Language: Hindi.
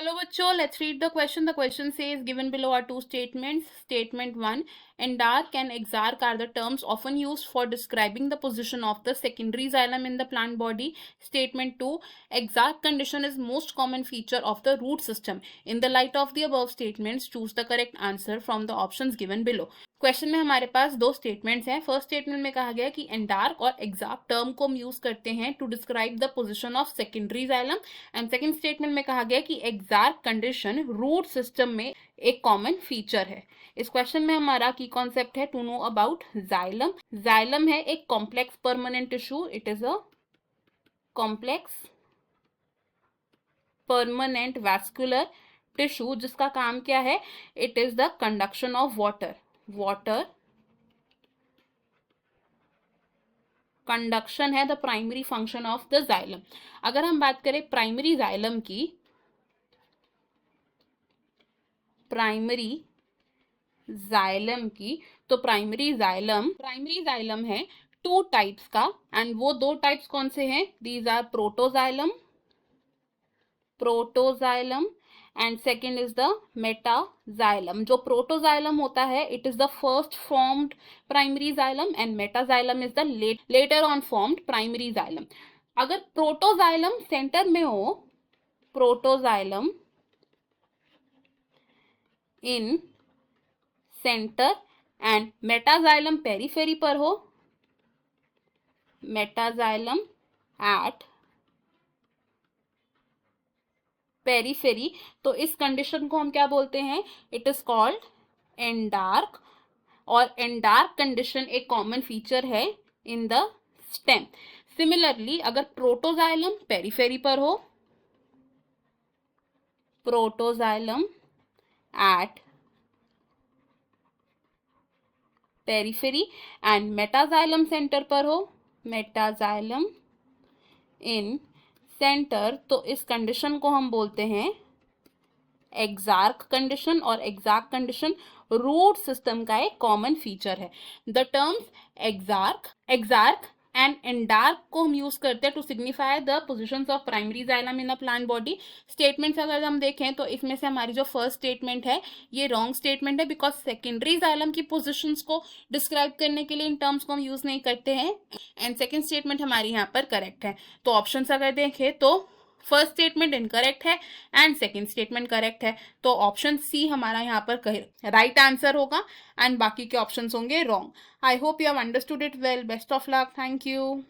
Hello bachcho, let's read the question. The question says given below are two statements. Statement 1, endark and exarch are the terms often used for describing the position of the secondary xylem in the plant body. Statement 2, exarch condition is most common feature of the root system. In the light of the above statements, choose the correct answer from the options given below. Question में हमारे पास दो स्टेटमेंट्स हैं. फर्स्ट स्टेटमेंट में कहा गया कि एंडार्क और एक्सार्क टर्म को हम यूज करते हैं to describe the position of secondary xylem, and second statement में कहा गया कि एक्सार्क कंडीशन रूट सिस्टम में एक कॉमन फीचर है. इस क्वेश्चन में हमारा की कॉन्सेप्ट है to know about xylem. Xylem है एक complex permanent tissue. It is a complex permanent vascular tissue जिसका काम क्या है? It is the conduction of water conduction है the primary function of the xylem. अगर हम बात करें प्राइमरी जाइलम की, तो प्राइमरी जाइलम है टू टाइप्स का, एंड वो दो टाइप्स कौन से हैं? These are protoxylem and second is the metaxylem. जो प्रोटोजाइलम होता है it is the first formed primary xylem and metaxylem is the later on formed primary xylem. अगर प्रोटोजाइलम सेंटर में हो, protoxylem in centre and metaxylem periphery पर हो, मेटाजाइलम एट पेरीफेरी, तो इस कंडीशन को हम क्या बोलते हैं? It is called endarch. और एंडार्क कंडीशन एक कॉमन फीचर है इन द स्टेम. सिमिलरली अगर प्रोटोजाइलम पेरीफेरी पर हो, protoxylem at periphery and metaxylem centre पर हो, मेटाजाइलम इन सेंटर, तो इस कंडीशन को हम बोलते हैं एक्सार्क कंडीशन. और एक्सार्क कंडीशन रूट सिस्टम का एक कॉमन फीचर है. The terms exarch and endarch को हम यूज करते हैं to signify the positions of primary xylem in a plant body. Statements अगर हम देखें तो इसमें से हमारी जो फर्स्ट स्टेटमेंट है ये रॉन्ग स्टेटमेंट है, बिकॉज सेकेंडरी जाइलम की पोजीशंस को डिस्क्राइब करने के लिए इन टर्म्स को हम यूज नहीं करते हैं. एंड सेकेंड स्टेटमेंट हमारी यहाँ पर करेक्ट है. तो ऑप्शन अगर देखें तो फर्स्ट स्टेटमेंट इनकरेक्ट है एंड सेकंड स्टेटमेंट करेक्ट है, तो ऑप्शन सी हमारा यहाँ पर राइट आंसर होगा एंड बाकी के ऑप्शंस होंगे wrong. I hope you have understood it well. Best of luck. Thank you.